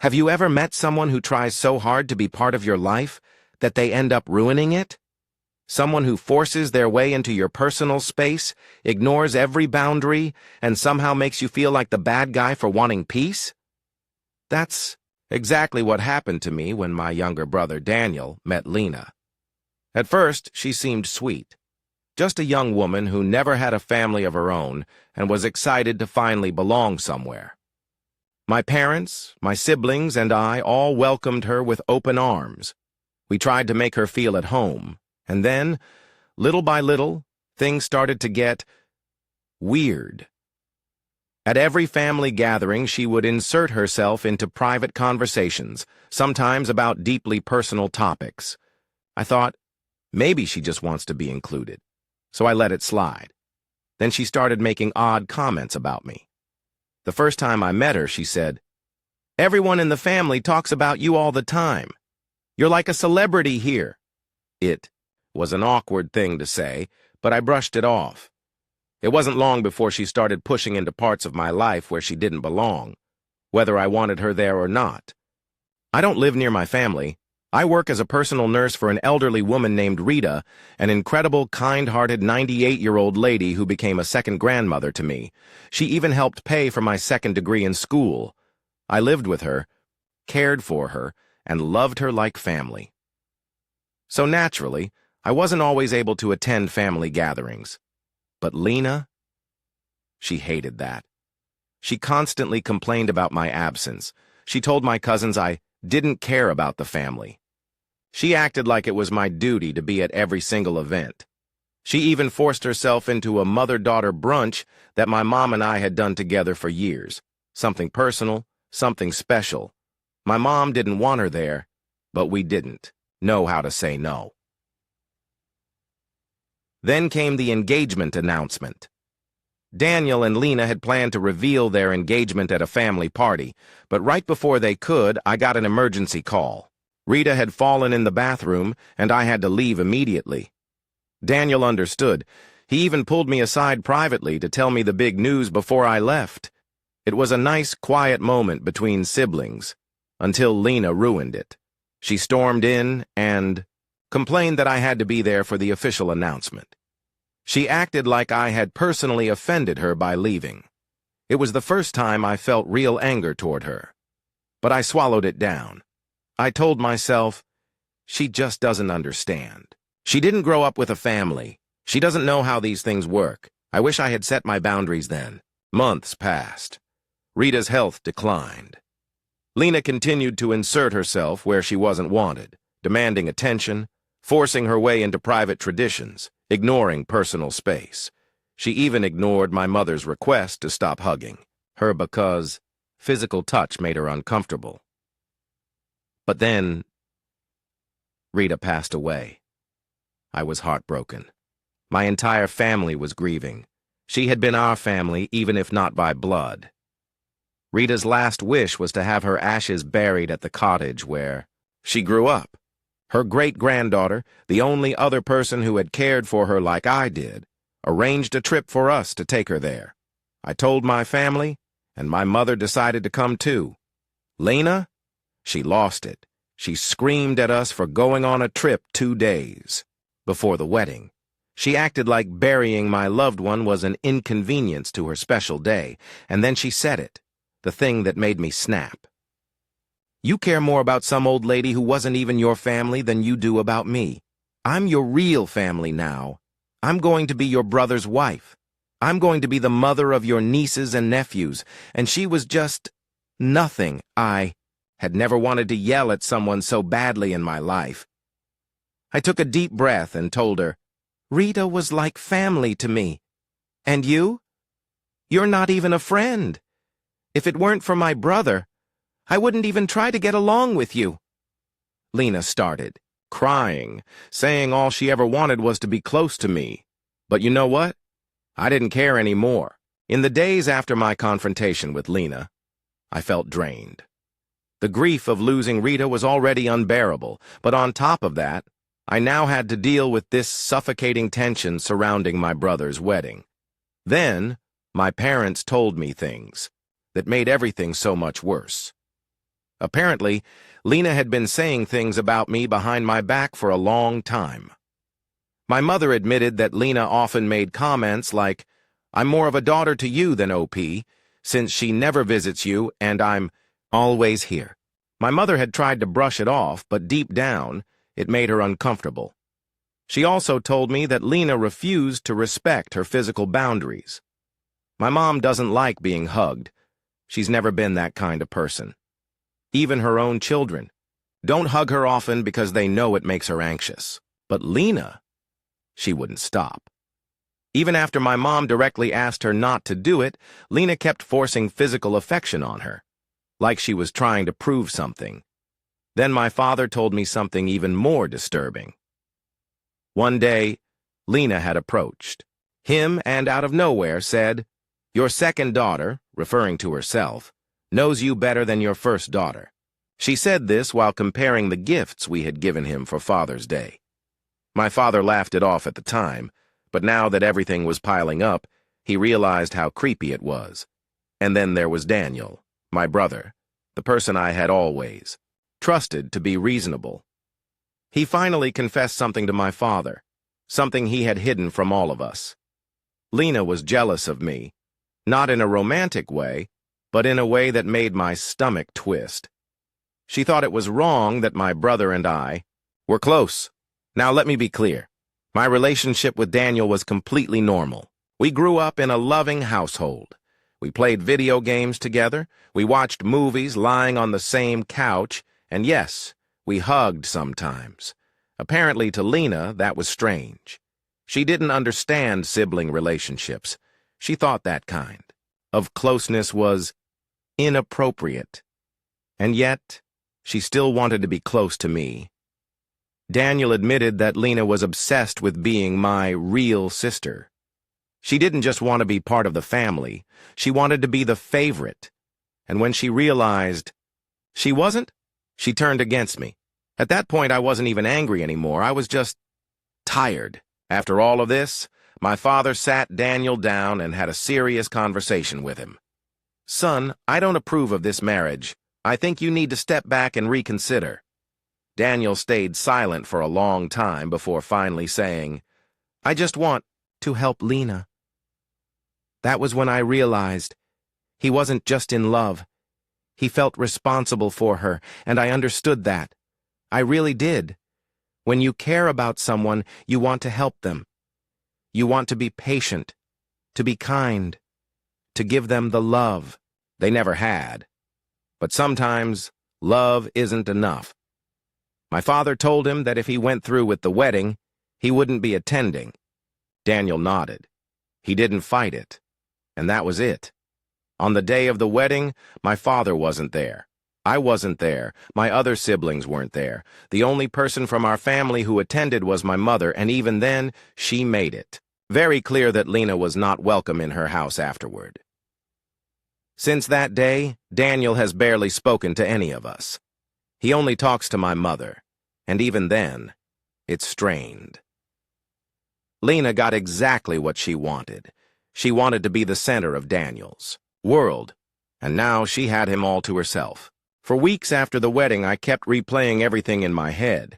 Have you ever met someone who tries so hard to be part of your life that they end up ruining it? Someone who forces their way into your personal space, ignores every boundary, and somehow makes you feel like the bad guy for wanting peace? That's exactly what happened to me when my younger brother Daniel met Lena. At first, she seemed sweet. Just a young woman who never had a family of her own and was excited to finally belong somewhere. My parents, my siblings, and I all welcomed her with open arms. We tried to make her feel at home, and then, little by little, things started to get weird. At every family gathering, she would insert herself into private conversations, sometimes about deeply personal topics. I thought, maybe she just wants to be included, so I let it slide. Then she started making odd comments about me. The first time I met her, she said, "Everyone in the family talks about you all the time. You're like a celebrity here." It was an awkward thing to say, but I brushed it off. It wasn't long before she started pushing into parts of my life where she didn't belong, whether I wanted her there or not. I don't live near my family. I work as a personal nurse for an elderly woman named Rita, an incredible, kind-hearted 98-year-old lady who became a second grandmother to me. She even helped pay for my second degree in school. I lived with her, cared for her, and loved her like family. So naturally, I wasn't always able to attend family gatherings. But Lena, she hated that. She constantly complained about my absence. She told my cousins I didn't care about the family. She acted like it was my duty to be at every single event. She even forced herself into a mother-daughter brunch that my mom and I had done together for years. Something personal, something special. My mom didn't want her there, but we didn't know how to say no. Then came the engagement announcement. Daniel and Lena had planned to reveal their engagement at a family party, but right before they could, I got an emergency call. Rita had fallen in the bathroom, and I had to leave immediately. Daniel understood. He even pulled me aside privately to tell me the big news before I left. It was a nice, quiet moment between siblings, until Lena ruined it. She stormed in and complained that I had to be there for the official announcement. She acted like I had personally offended her by leaving. It was the first time I felt real anger toward her. But I swallowed it down. I told myself, she just doesn't understand. She didn't grow up with a family. She doesn't know how these things work. I wish I had set my boundaries then. Months passed. Rita's health declined. Lena continued to insert herself where she wasn't wanted, demanding attention, forcing her way into private traditions, ignoring personal space. She even ignored my mother's request to stop hugging her because physical touch made her uncomfortable. But then, Rita passed away. I was heartbroken. My entire family was grieving. She had been our family, even if not by blood. Rita's last wish was to have her ashes buried at the cottage where she grew up. Her great-granddaughter, the only other person who had cared for her like I did, arranged a trip for us to take her there. I told my family, and my mother decided to come too. Lena? She lost it. She screamed at us for going on a trip 2 days before the wedding. She acted like burying my loved one was an inconvenience to her special day, and then she said it, the thing that made me snap. You care more about some old lady who wasn't even your family than you do about me. I'm your real family now. I'm going to be your brother's wife. I'm going to be the mother of your nieces and nephews, and she was just nothing. I had never wanted to yell at someone so badly in my life. I took a deep breath and told her, Rita was like family to me. And you? You're not even a friend. If it weren't for my brother, I wouldn't even try to get along with you. Lena started, crying, saying all she ever wanted was to be close to me. But you know what? I didn't care anymore. In the days after my confrontation with Lena, I felt drained. The grief of losing Rita was already unbearable, but on top of that, I now had to deal with this suffocating tension surrounding my brother's wedding. Then, my parents told me things that made everything so much worse. Apparently, Lena had been saying things about me behind my back for a long time. My mother admitted that Lena often made comments like, "I'm more of a daughter to you than OP, since she never visits you and I'm always here." My mother had tried to brush it off, but deep down, it made her uncomfortable. She also told me that Lena refused to respect her physical boundaries. My mom doesn't like being hugged. She's never been that kind of person. Even her own children don't hug her often because they know it makes her anxious. But Lena, she wouldn't stop. Even after my mom directly asked her not to do it, Lena kept forcing physical affection on her, like she was trying to prove something. Then my father told me something even more disturbing. One day, Lena had approached him and out of nowhere said, "Your second daughter," referring to herself, "knows you better than your first daughter." She said this while comparing the gifts we had given him for Father's Day. My father laughed it off at the time, but now that everything was piling up, he realized how creepy it was. And then there was Daniel, my brother, the person I had always trusted to be reasonable. He finally confessed something to my father, something he had hidden from all of us. Lena was jealous of me, not in a romantic way, but in a way that made my stomach twist. She thought it was wrong that my brother and I were close. Now let me be clear. My relationship with Daniel was completely normal. We grew up in a loving household. We played video games together, we watched movies lying on the same couch, and yes, we hugged sometimes. Apparently to Lena, that was strange. She didn't understand sibling relationships. She thought that kind of closeness was inappropriate. And yet, she still wanted to be close to me. Daniel admitted that Lena was obsessed with being my real sister. She didn't just want to be part of the family. She wanted to be the favorite. And when she realized she wasn't, she turned against me. At that point, I wasn't even angry anymore. I was just tired. After all of this, my father sat Daniel down and had a serious conversation with him. "Son, I don't approve of this marriage. I think you need to step back and reconsider." Daniel stayed silent for a long time before finally saying, "I just want to help Lena." That was when I realized he wasn't just in love. He felt responsible for her, and I understood that. I really did. When you care about someone, you want to help them. You want to be patient, to be kind, to give them the love they never had. But sometimes, love isn't enough. My father told him that if he went through with the wedding, he wouldn't be attending. Daniel nodded. He didn't fight it, and that was it. On the day of the wedding, my father wasn't there. I wasn't there. My other siblings weren't there. The only person from our family who attended was my mother, and even then, she made it very clear that Lena was not welcome in her house afterward. Since that day, Daniel has barely spoken to any of us. He only talks to my mother, and even then, it's strained. Lena got exactly what she wanted. She wanted to be the center of Daniel's world, and now she had him all to herself. For weeks after the wedding, I kept replaying everything in my head.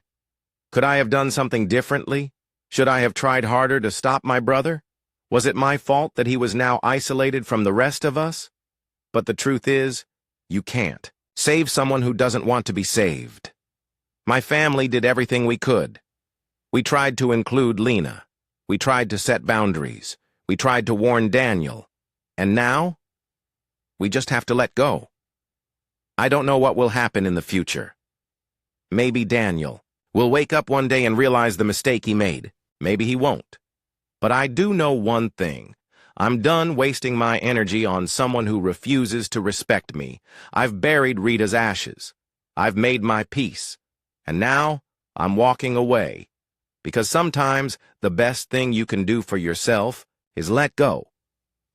Could I have done something differently? Should I have tried harder to stop my brother? Was it my fault that he was now isolated from the rest of us? But the truth is, you can't save someone who doesn't want to be saved. My family did everything we could. We tried to include Lena. We tried to set boundaries. We tried to warn Daniel. And now, we just have to let go. I don't know what will happen in the future. Maybe Daniel will wake up one day and realize the mistake he made. Maybe he won't. But I do know one thing. I'm done wasting my energy on someone who refuses to respect me. I've buried Rita's ashes. I've made my peace. And now, I'm walking away. Because sometimes, the best thing you can do for yourself is let go.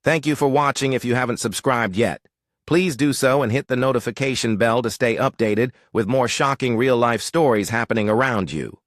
Thank you for watching. If you haven't subscribed yet, please do so and hit the notification bell to stay updated with more shocking real-life stories happening around you.